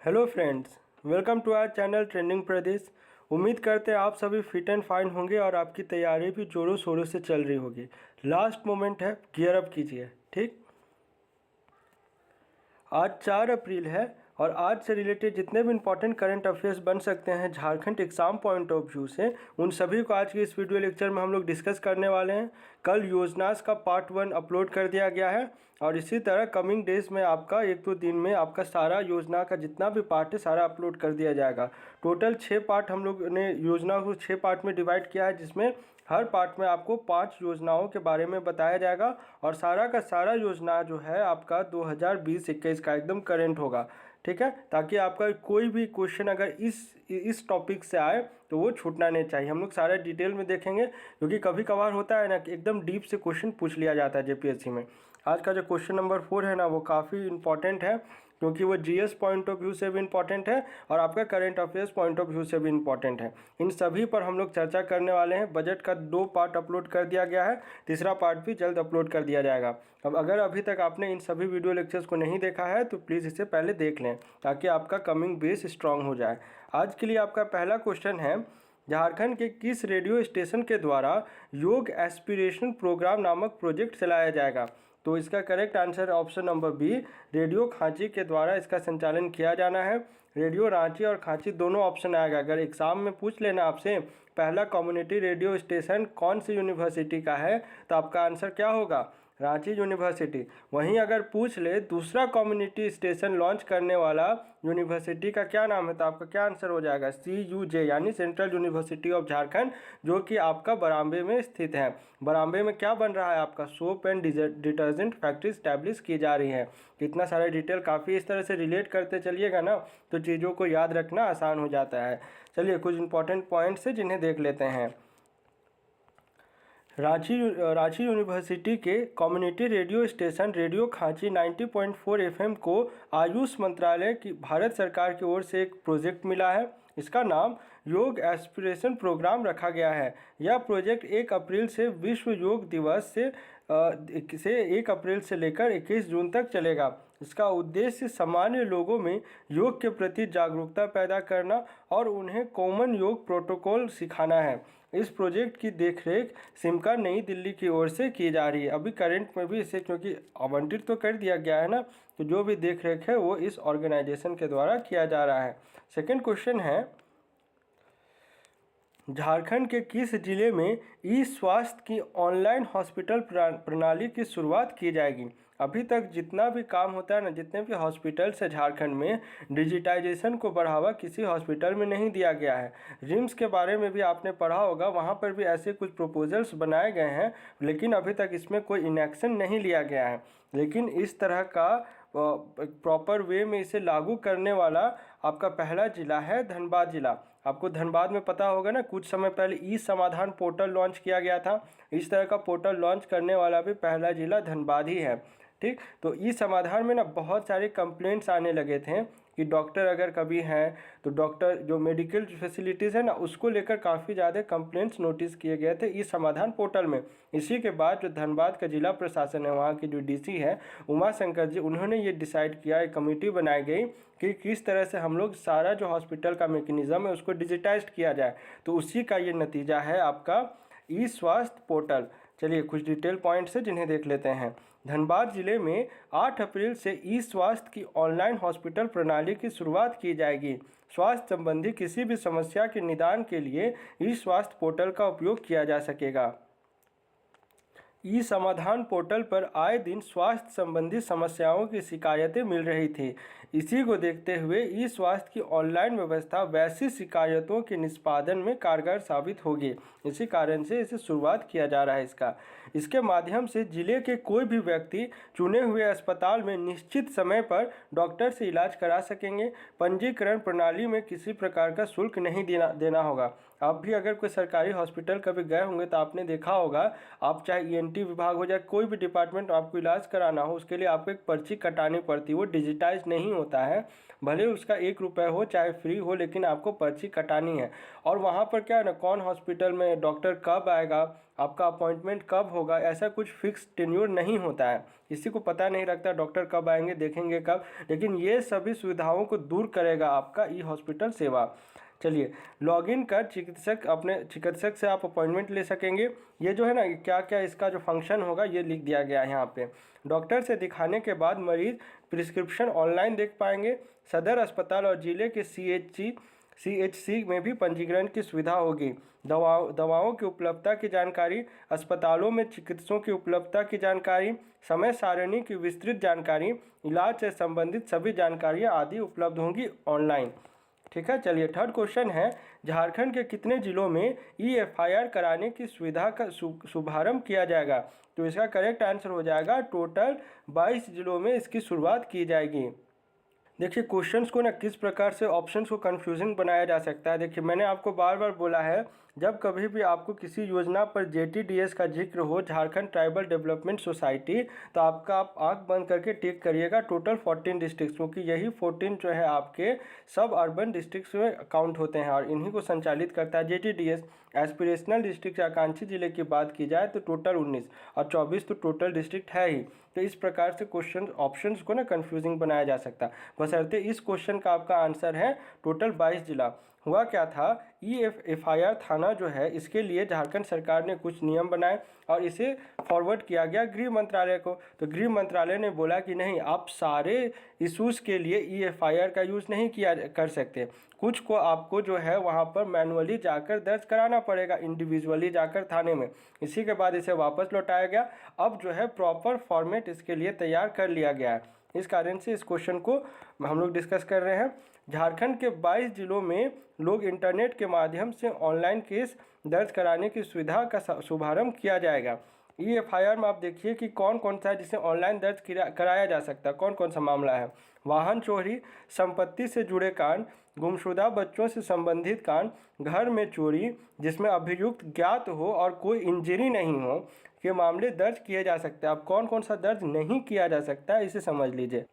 Hello friends, welcome to our channel trending Pradesh. उम्मीद करते हैं आप सभी फिट एंड फाइन होंगे और आपकी तैयारी भी जोरों शोरों से चल रही होगी। लास्ट मोमेंट है, गियर अप कीजिए। ठीक, आज 4 अप्रैल है और आज से रिलेटेड जितने भी इंपॉर्टेंट करंट अफेयर्स बन सकते हैं Jharkhand exam point of view से, उन सभी को आज की इस वीडियो लेक्चर में हम लोग डिस्कस करने वाले हैं। कल योजनास का पार्ट 1 अपलोड कर दिया गया है और इसी तरह कमिंग डेज में आपका 1-2 दिन में आपका सारा योजना का जितना भी पार्ट है सारा अपलोड कर दिया जाएगा। टोटल 6 पार्ट हम लोग ने योजना को 6 पार्ट में डिवाइड किया है, जिसमें हर पार्ट में आपको 5 योजनाओं के बारे में बताया जाएगा और सारा का सारा योजना जो है आपका 2020-21 का एकदम करेंट होगा। ठीक है, ताकि आपका कोई भी क्वेश्चन अगर इस टॉपिक से आए तो वो छूटना नहीं चाहिए। हम लोग सारे डिटेल में देखेंगे, क्योंकि कभी कभार होता है ना कि एकदम डीप से क्वेश्चन पूछ लिया जाता है जेपीएससी में। आज का जो क्वेश्चन नंबर 4 है ना, वो काफ़ी इंपॉर्टेंट है, क्योंकि वो जीएस पॉइंट ऑफ व्यू से भी इम्पॉर्टेंट है और आपका current affairs point of view से भी इम्पॉर्टेंट है। इन सभी पर हम लोग चर्चा करने वाले हैं। बजट का 2 पार्ट अपलोड कर दिया गया है, तीसरा पार्ट भी जल्द अपलोड कर दिया जाएगा। अब अगर अभी तक आपने इन सभी वीडियो लेक्चर्स को नहीं देखा है तो प्लीज़ इसे पहले देख लें, ताकि आपका कमिंग बेस स्ट्रांग हो जाए। आज के लिए आपका पहला क्वेश्चन है, झारखंड के किस रेडियो स्टेशन के द्वारा योग एस्पिरेशन प्रोग्राम नामक प्रोजेक्ट चलाया जाएगा? तो इसका correct answer option number B, radio खांची के द्वारा इसका संचालन किया जाना है। रेडियो रांची और खांची दोनों ऑप्शन आएगा। अगर एग्जाम में पूछ लेना आपसे पहला कम्युनिटी रेडियो स्टेशन कौन सी यूनिवर्सिटी का है, तो आपका आंसर क्या होगा? रांची यूनिवर्सिटी। वहीं अगर पूछ ले दूसरा कम्युनिटी स्टेशन लॉन्च करने वाला यूनिवर्सिटी का क्या नाम है, तो आपका क्या आंसर हो जाएगा? CUJ यानी सेंट्रल यूनिवर्सिटी ऑफ झारखंड, जो कि आपका बरामबे में स्थित है। बरामबे में क्या बन रहा है? आपका soap and detergent factory establish की जा रही है। कितना सारा डिटेल काफ़ी इस तरह से रिलेट करते चलिएगा ना, तो चीज़ों को याद रखना आसान हो जाता है। चलिए कुछ इंपॉर्टेंट पॉइंट्स है जिन्हें देख लेते हैं। रांची यूनिवर्सिटी के कम्युनिटी रेडियो स्टेशन रेडियो खांची 90.4 FM को आयुष मंत्रालय की भारत सरकार की ओर से एक प्रोजेक्ट मिला है। इसका नाम योग एस्पिरेशन प्रोग्राम रखा गया है। यह प्रोजेक्ट 1 अप्रैल से विश्व योग दिवस से 1 अप्रैल से लेकर 21 जून तक चलेगा। इसका उद्देश्य सामान्य लोगों में योग के प्रति जागरूकता पैदा करना और उन्हें कॉमन योग प्रोटोकॉल सिखाना है। इस प्रोजेक्ट की देखरेख सिमका नई दिल्ली की ओर से की जा रही है। अभी करंट में भी इसे क्योंकि आवंटित तो कर दिया गया है ना, तो जो भी देखरेख है वो इस ऑर्गेनाइजेशन के द्वारा किया जा रहा है। सेकंड क्वेश्चन है, झारखंड के किस जिले में ई स्वास्थ्य की ऑनलाइन हॉस्पिटल प्रणाली की शुरुआत की जाएगी? अभी तक जितना भी काम होता है ना, जितने भी हॉस्पिटल्स है झारखंड में, डिजिटाइजेशन को बढ़ावा किसी हॉस्पिटल में नहीं दिया गया है। रिम्स के बारे में भी आपने पढ़ा होगा, वहाँ पर भी ऐसे कुछ प्रपोजल्स बनाए गए हैं, लेकिन अभी तक इसमें कोई इनएक्शन नहीं लिया गया है। लेकिन इस तरह का प्रॉपर वे में इसे लागू करने वाला आपका पहला जिला है धनबाद जिला। आपको धनबाद में पता होगा ना, कुछ समय पहले ई समाधान पोर्टल लॉन्च किया गया था। इस तरह का पोर्टल लॉन्च करने वाला भी पहला जिला धनबाद ही है। ठीक, तो ई समाधान में ना बहुत सारे कंप्लेंट्स आने लगे थे कि डॉक्टर अगर कभी हैं तो डॉक्टर जो मेडिकल फैसिलिटीज़ है ना, उसको लेकर काफ़ी ज़्यादा कंप्लेंट्स नोटिस किए गए थे ई समाधान पोर्टल में। इसी के बाद जो धनबाद का जिला प्रशासन है, वहाँ की जो डीसी है उमा शंकर जी, उन्होंने ये डिसाइड किया, एक कमेटी बनाई गई कि किस तरह से हम लोग सारा जो हॉस्पिटल का मैकेनिज़्म है उसको डिजिटाइज किया जाए। तो उसी का ये नतीजा है आपका ई स्वास्थ्य पोर्टल। चलिए कुछ डिटेल पॉइंट्स हैं जिन्हें देख लेते हैं। धनबाद जिले में 8 अप्रैल से ई स्वास्थ्य की ऑनलाइन हॉस्पिटल प्रणाली की शुरुआत की जाएगी। स्वास्थ्य संबंधी किसी भी समस्या के निदान के लिए ई स्वास्थ्य पोर्टल का उपयोग किया जा सकेगा। ई समाधान पोर्टल पर आए दिन स्वास्थ्य संबंधी समस्याओं की शिकायतें मिल रही थी। इसी को देखते हुए ई स्वास्थ्य की ऑनलाइन व्यवस्था वैसी शिकायतों के निष्पादन में कारगर साबित होगी। इसी कारण से इसे शुरुआत किया जा रहा है इसके माध्यम से जिले के कोई भी व्यक्ति चुने हुए अस्पताल में निश्चित समय पर डॉक्टर से इलाज करा सकेंगे। पंजीकरण प्रणाली में किसी प्रकार का शुल्क नहीं देना होगा। आप भी अगर कोई सरकारी हॉस्पिटल कभी गए होंगे तो आपने देखा होगा, आप चाहे ENT विभाग हो जाए, कोई भी डिपार्टमेंट आपको इलाज कराना हो, उसके लिए आपको एक पर्ची कटानी पड़ती है, वो डिजिटाइज नहीं होता है, भले उसका 1 रुपये हो चाहे फ्री हो, लेकिन आपको पर्ची कटानी है। और वहाँ पर क्या है ना, कौन हॉस्पिटल में डॉक्टर कब आएगा, आपका अपॉइंटमेंट कब होगा, ऐसा कुछ फिक्स टेन्योर नहीं होता है, किसी को पता नहीं लगता डॉक्टर कब आएंगे, देखेंगे कब। लेकिन ये सभी सुविधाओं को दूर करेगा आपका ई हॉस्पिटल सेवा। चलिए, लॉगिन कर चिकित्सक से आप अपॉइंटमेंट ले सकेंगे। ये जो है ना, क्या क्या इसका जो फंक्शन होगा ये लिख दिया गया है यहाँ पे। डॉक्टर से दिखाने के बाद मरीज प्रिस्क्रिप्शन ऑनलाइन देख पाएंगे। सदर अस्पताल और जिले के CHC में भी पंजीकरण की सुविधा होगी। दवाओं की उपलब्धता की जानकारी, अस्पतालों में चिकित्सकों की उपलब्धता की जानकारी, समय सारणी की विस्तृत जानकारी, इलाज से संबंधित सभी जानकारियाँ आदि उपलब्ध होंगी ऑनलाइन। ठीक है, चलिए थर्ड क्वेश्चन है, झारखंड के कितने जिलों में EFIR कराने की सुविधा का शुभारंभ किया जाएगा? तो इसका करेक्ट आंसर हो जाएगा टोटल 22 जिलों में इसकी शुरुआत की जाएगी। देखिए, क्वेश्चंस को ना किस प्रकार से ऑप्शंस को कंफ्यूजिंग बनाया जा सकता है। देखिए, मैंने आपको बार बार बोला है, जब कभी भी आपको किसी योजना पर JTDS का जिक्र हो, झारखंड ट्राइबल डेवलपमेंट सोसाइटी, तो आप आंख बंद करके टिक करिएगा टोटल 14 डिस्ट्रिक्ट, क्योंकि यही 14 जो है आपके सब अर्बन डिस्ट्रिक्ट्स में काउंट होते हैं और इन्हीं को संचालित करता है JTDS। एस्पिरेशनल डिस्ट्रिक्ट या आकांक्षी जिले की बात की जाए तो टोटल 19 और 24 तो टोटल डिस्ट्रिक्ट है ही। तो इस प्रकार से क्वेश्चन ऑप्शंस को ना कंफ्यूजिंग बनाया जा सकता है, बशर्ते इस क्वेश्चन का आपका आंसर है टोटल 22 जिला। हुआ क्या था, EFIR थाना जो है, इसके लिए झारखंड सरकार ने कुछ नियम बनाए और इसे फॉरवर्ड किया गया गृह मंत्रालय को। तो गृह मंत्रालय ने बोला कि नहीं, आप सारे इशूज़ के लिए EFIR का यूज़ नहीं किया कर सकते, कुछ को आपको जो है वहाँ पर मैनुअली जाकर दर्ज कराना पड़ेगा, इंडिविजुअली जाकर थाने में। इसी के बाद इसे वापस लौटाया गया। अब जो है प्रॉपर फॉर्मेट इसके लिए तैयार कर लिया गया है। इस कारण से इस क्वेश्चन को हम लोग डिस्कस कर रहे हैं। झारखंड के 22 जिलों में लोग इंटरनेट के माध्यम से ऑनलाइन केस दर्ज कराने की सुविधा का शुभारंभ किया जाएगा। EFIR में आप देखिए कि कौन कौन सा है जिसे ऑनलाइन दर्ज कराया जा सकता है, कौन कौन सा मामला है। वाहन चोरी, संपत्ति से जुड़े कांड, गुमशुदा बच्चों से संबंधित कांड, घर में चोरी जिसमें अभियुक्त ज्ञात हो और कोई इंजरी नहीं हो के मामले दर्ज किए जा सकते हैं। अब कौन कौन सा दर्ज नहीं किया जा सकता है इसे समझ लीजिए।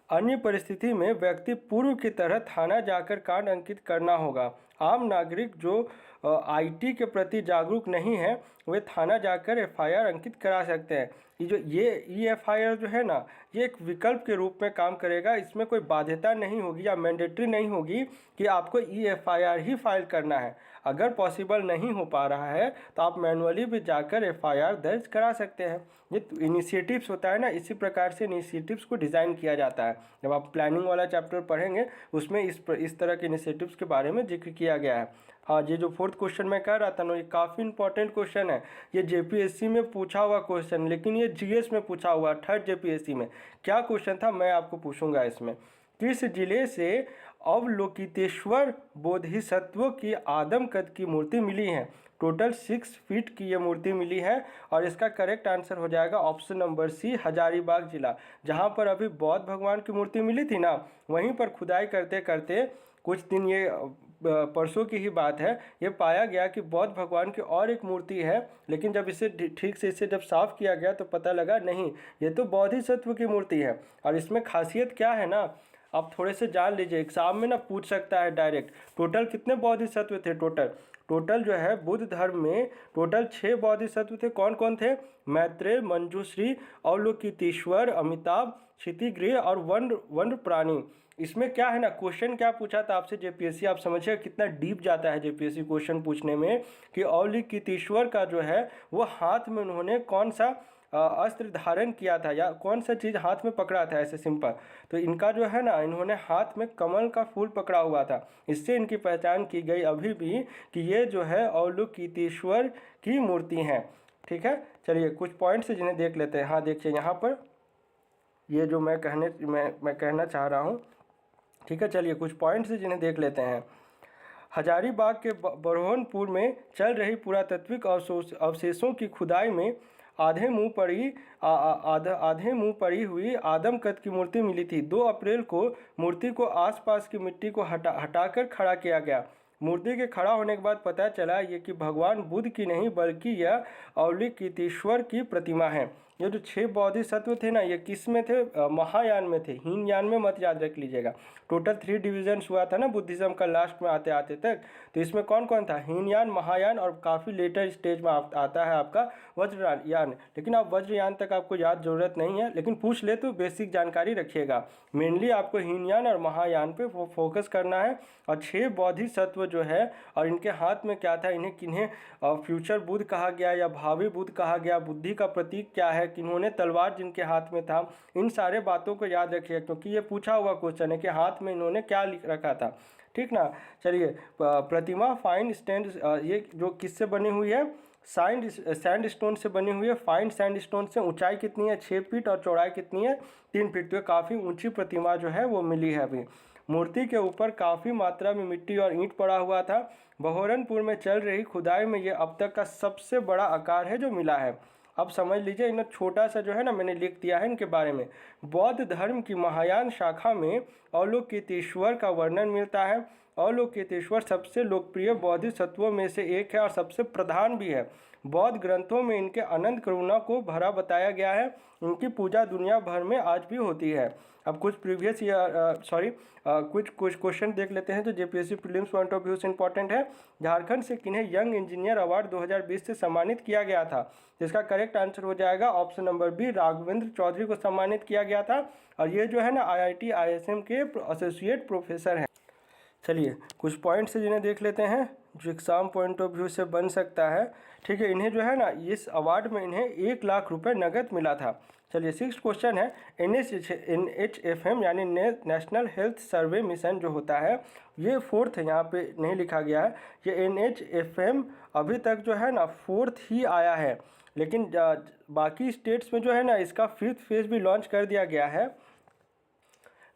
अन्य परिस्थिति में व्यक्ति पूर्व की तरह थाना जाकर कांड अंकित करना होगा। आम नागरिक जो IT के प्रति जागरूक नहीं है वे थाना जाकर FIR अंकित करा सकते हैं। ये EFIR जो है ना, ये एक विकल्प के रूप में काम करेगा। इसमें कोई बाध्यता नहीं होगी या मैंडेटरी नहीं होगी कि आपको EFIR ही फाइल करना है। अगर पॉसिबल नहीं हो पा रहा है तो आप मैनुअली भी जाकर FIR दर्ज करा सकते हैं। ये इनिशिएटिव्स होता है ना, इसी प्रकार से इनिशिएटिव्स को डिज़ाइन किया जाता है। जब आप प्लानिंग वाला चैप्टर पढ़ेंगे उसमें इस तरह के इनिशिएटिव्स के बारे में जिक्र किया गया है। हाँ, ये जो फोर्थ क्वेश्चन मैं कह रहा था ना, ये काफ़ी इंपॉर्टेंट क्वेश्चन है। ये JPSC में पूछा हुआ क्वेश्चन, लेकिन ये GS में पूछा हुआ, थर्ड JPSC में। क्या क्वेश्चन था मैं आपको पूछूंगा इसमें। किस जिले से अवलोकितेश्वर बोधिसत्व की आदम कद की मूर्ति मिली है? टोटल 6 फीट की ये मूर्ति मिली है और इसका करेक्ट आंसर हो जाएगा ऑप्शन नंबर C, हजारीबाग जिला। जहाँ पर अभी बौद्ध भगवान की मूर्ति मिली थी ना, वहीं पर खुदाई करते करते कुछ दिन, ये परसों की ही बात है, ये पाया गया कि बौद्ध भगवान की और एक मूर्ति है। लेकिन जब इसे ठीक से जब साफ़ किया गया तो पता लगा नहीं, ये तो बोधिसत्व की मूर्ति है। और इसमें खासियत क्या है ना, आप थोड़े से जान लीजिए, एग्जाम में ना पूछ सकता है डायरेक्ट। टोटल कितने बोधिसत्व थे? टोटल जो है बुद्ध धर्म में टोटल 6 बोधिसत्व थे। कौन कौन थे? मैत्रेय, मंजूश्री, अवलोकितेश्वर, अमिताभ, क्षितिग्रह और वन्य प्राणी। इसमें क्या है ना, क्वेश्चन क्या पूछा था आपसे JPSC, आप समझिए कितना डीप जाता है JPSC क्वेश्चन पूछने में, कि अवलोकितेश्वर का जो है वो हाथ में उन्होंने कौन सा अस्त्र धारण किया था या कौन सा चीज़ हाथ में पकड़ा था, ऐसे सिंपल। तो इनका जो है ना, इन्होंने हाथ में कमल का फूल पकड़ा हुआ था। इससे इनकी पहचान की गई अभी भी कि ये जो है अवलोकितेश्वर की मूर्ति हैं। ठीक है, चलिए कुछ पॉइंट्स जिन्हें देख लेते हैं। हाँ देखिए, यहाँ पर ये जो मैं कहना चाह रहा हूँ। ठीक है, चलिए कुछ पॉइंट्स जिन्हें देख लेते हैं। हजारीबाग के बरहोनपुर में चल रही पुरातात्विक अवशेषों की खुदाई में आधे मुंह पड़ी हुई आदम कद की मूर्ति मिली थी। 2 अप्रैल को मूर्ति को आसपास की मिट्टी को हटाकर खड़ा किया गया। मूर्ति के खड़ा होने के बाद पता चला ये कि भगवान बुद्ध की नहीं बल्कि यह अवलोकितेश्वर की प्रतिमा है। ये जो 6 बोधिसत्व थे ना, ये किस में थे? महायान में थे, हीनयान में मत याद रख लीजिएगा। टोटल 3 डिविजन्स हुआ था ना बुद्धिज्म का लास्ट में आते आते तक। तो इसमें कौन कौन था? हीनयान, महायान और काफ़ी लेटर स्टेज में आता है आपका वज्रयान। लेकिन आप वज्रयान तक आपको याद जरूरत नहीं है, लेकिन पूछ ले तो बेसिक जानकारी रखिएगा। मेनली आपको हीनयान और महायान पे फोकस करना है। और 6 बोधिसत्व जो है, और इनके हाथ में क्या था, इन्हें किन्हें फ्यूचर बुद्ध कहा गया या भावी बुद्ध कहा गया, बुद्धि का प्रतीक क्या है, किन्होंने तलवार जिनके हाथ में था, इन सारे बातों को याद रखिए, क्योंकि ये पूछा हुआ क्वेश्चन है कि हाथ में इन्होंने क्या लिख रखा था। ठीक ना। चलिए, प्रतिमा फाइन स्टैंड, ये जो किससे बनी हुई है? सैंड स्टोन से बनी हुई है। फाइन सैंड स्टोन से। ऊंचाई कितनी है? 6 फीट और चौड़ाई कितनी है? 3 फीट। तो ये काफ़ी ऊंची प्रतिमा जो है वो मिली है अभी। मूर्ति के ऊपर काफ़ी मात्रा में मिट्टी और ईंट पड़ा हुआ था। बहोरनपुर में चल रही खुदाई में ये अब तक का सबसे बड़ा आकार है जो मिला है। अब समझ लीजिए, इन छोटा सा जो है ना मैंने लिख दिया है इनके बारे में। बौद्ध धर्म की महायान शाखा में अवलोकितेश्वर का वर्णन मिलता है। अवलोकितेश्वर सबसे लोकप्रिय बोधिसत्वों में से एक है और सबसे प्रधान भी है। बौद्ध ग्रंथों में इनके अनंत करुणा को भरा बताया गया है। इनकी पूजा दुनिया भर में आज भी होती है। अब कुछ कुछ क्वेश्चन देख लेते हैं जो JPSC prelims point of view से इंपॉर्टेंट है। झारखंड से किन्हें यंग इंजीनियर अवार्ड 2020 से सम्मानित किया गया था? जिसका करेक्ट आंसर हो जाएगा option number B, Raghavendra Chaudhary को सम्मानित किया गया था। और ये जो है ना IIT ISM के एसोसिएट प्रोफेसर हैं। चलिए, कुछ पॉइंट्स जिन्हें देख लेते हैं जो एग्ज़ाम पॉइंट ऑफ व्यू से बन सकता है। ठीक है, इन्हें जो है ना इस अवार्ड में इन्हें 1 लाख रुपए नगद मिला था। चलिए, 6 क्वेश्चन है। NHFM यानी नेशनल हेल्थ सर्वे मिशन जो होता है, ये 4th है, यहाँ पे नहीं लिखा गया है। ये NHFM अभी तक जो है ना 4th ही आया है, लेकिन बाकी स्टेट्स में जो है ना इसका 5th फेज़ भी लॉन्च कर दिया गया है।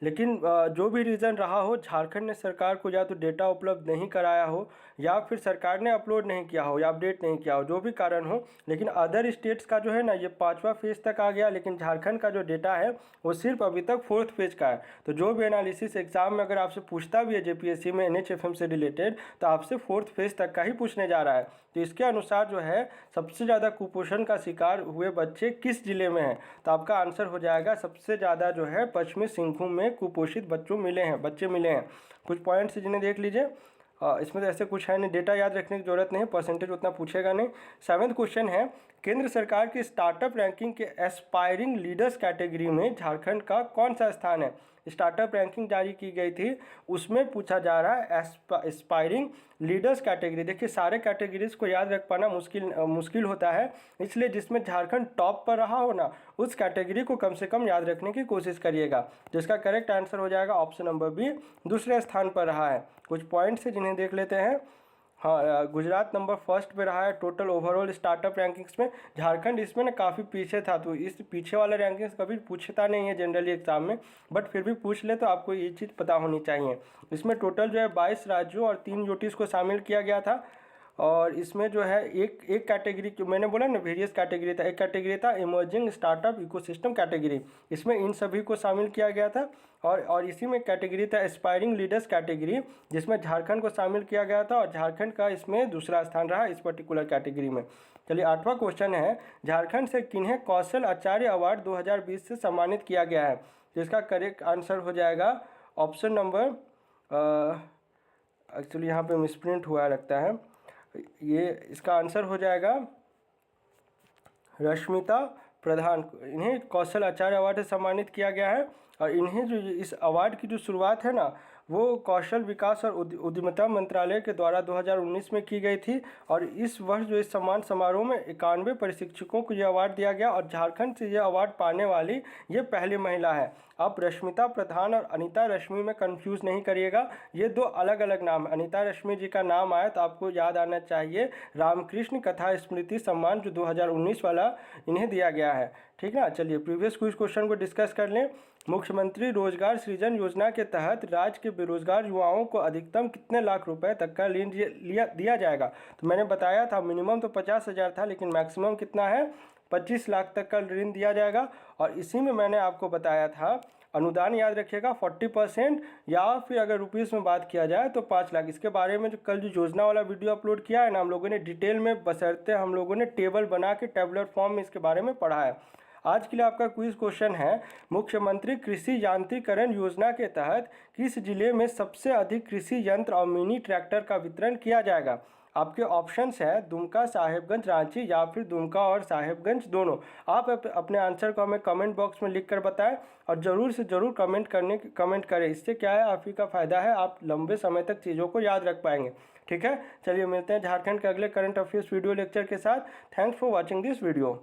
लेकिन जो भी रीज़न रहा हो, झारखंड ने सरकार को या तो डेटा उपलब्ध नहीं कराया हो, या फिर सरकार ने अपलोड नहीं किया हो या अपडेट नहीं किया हो, जो भी कारण हो, लेकिन अदर स्टेट्स का जो है ना ये 5वां फेज़ तक आ गया। लेकिन झारखंड का जो डेटा है वो सिर्फ अभी तक 4th फेज़ का है। तो जो भी एनालिसिस एग्जाम में अगर आपसे पूछता भी है जेपीएससी में NHFM से रिलेटेड, तो आपसे 4th फेज़ तक का ही पूछने जा रहा है। तो इसके अनुसार जो है सबसे ज़्यादा कुपोषण का शिकार हुए बच्चे किस जिले में हैं? तो आपका आंसर हो जाएगा सबसे ज़्यादा जो है पश्चिमी सिंहभूम में कुपोषित बच्चे मिले हैं। कुछ पॉइंट्स जिन्हें देख लीजिए। इसमें तो ऐसे कुछ है नहीं, डेटा याद रखने की जरूरत नहीं, परसेंटेज उतना पूछेगा नहीं। 7th क्वेश्चन है, केंद्र सरकार की स्टार्टअप रैंकिंग के एस्पायरिंग लीडर्स कैटेगरी में झारखंड का कौन सा स्थान है? स्टार्टअप रैंकिंग जारी की गई थी, उसमें पूछा जा रहा है एस्पायरिंग लीडर्स कैटेगरी। देखिए, सारे कैटेगरीज को याद रख पाना मुश्किल होता है, इसलिए जिसमें झारखंड टॉप पर रहा हो ना, उस कैटेगरी को कम से कम याद रखने की कोशिश करिएगा। जिसका करेक्ट आंसर हो जाएगा ऑप्शन नंबर बी, दूसरे स्थान पर रहा है। कुछ पॉइंट्स जिन्हें देख लेते हैं। हाँ, गुजरात नंबर 1st पे रहा है टोटल ओवरऑल स्टार्टअप रैंकिंग्स में। झारखंड इसमें ना काफ़ी पीछे था, तो इस पीछे वाला रैंकिंग्स कभी पूछता नहीं है जनरली एग्जाम में, बट फिर भी पूछ ले तो आपको ये चीज़ पता होनी चाहिए। इसमें टोटल जो है 22 राज्यों और 3 यूटीज़ को शामिल किया गया था। और इसमें जो है एक कैटेगरी, जो मैंने बोला ना वेरियस कैटेगरी था, एक कैटेगरी था इमर्जिंग स्टार्टअप इकोसिस्टम कैटेगरी, इसमें इन सभी को शामिल किया गया था। और इसी में कैटेगरी था एस्पायरिंग लीडर्स कैटेगरी, जिसमें झारखंड को शामिल किया गया था और झारखंड का इसमें दूसरा स्थान रहा इस पर्टिकुलर कैटेगरी में। चलिए, 8वां क्वेश्चन है, झारखंड से किन्हें कौशल आचार्य अवार्ड 2020 से सम्मानित किया गया है? जिसका करेक्ट आंसर हो जाएगा ऑप्शन नंबर, एक्चुअली यहाँ पे मिसप्रिंट हुआ लगता है, ये इसका आंसर हो जाएगा रश्मिता प्रधान। इन्हें कौशल आचार्य अवार्ड से सम्मानित किया गया है। और इन्हें जो इस अवार्ड की जो शुरुआत है ना, वो कौशल विकास और उद्यमिता मंत्रालय के द्वारा 2019 में की गई थी। और इस वर्ष जो इस सम्मान समारोह में 91 प्रशिक्षकों को यह अवार्ड दिया गया और झारखंड से यह अवार्ड पाने वाली ये पहली महिला है। आप रश्मिता प्रधान और अनीता रश्मि में कंफ्यूज नहीं करिएगा, ये 2 अलग अलग नाम है। अनीता रश्मि जी का नाम आया तो आपको याद आना चाहिए रामकृष्ण कथा स्मृति सम्मान, जो 2019 वाला इन्हें दिया गया है। ठीक ना। चलिए, प्रीवियस कुछ क्वेश्चन को डिस्कस कर लें। मुख्यमंत्री रोजगार सृजन योजना के तहत राज्य के बेरोजगार युवाओं को अधिकतम कितने लाख रुपए तक का ऋण दिया जाएगा? तो मैंने बताया था मिनिमम तो 50,000 था, लेकिन मैक्सिमम कितना है? 25 लाख तक का ऋण दिया जाएगा। और इसी में मैंने आपको बताया था अनुदान याद रखिएगा 40%, या फिर अगर रुपीज़ में बात किया जाए तो 5 लाख। इसके बारे में जो कल जो योजना वाला वीडियो अपलोड किया है ना हम लोगों ने डिटेल में, बशर्ते हम लोगों ने टेबल बना के टेबुलर फॉर्म में इसके बारे में पढ़ा है। आज के लिए आपका क्विज क्वेश्चन है, मुख्यमंत्री कृषि यांत्रिकरण योजना के तहत किस जिले में सबसे अधिक कृषि यंत्र और मिनी ट्रैक्टर का वितरण किया जाएगा। आपके ऑप्शंस हैं दुमका, साहेबगंज, रांची या फिर दुमका और साहेबगंज दोनों। आप अपने आंसर को हमें कमेंट बॉक्स में लिख कर बताएं और ज़रूर से ज़रूर कमेंट करें। इससे क्या है, आप ही का फ़ायदा है, आप लंबे समय तक चीज़ों को याद रख पाएंगे। ठीक है, चलिए मिलते हैं झारखंड के अगले करंट अफेयर्स वीडियो लेक्चर के साथ। Thanks for watching this video.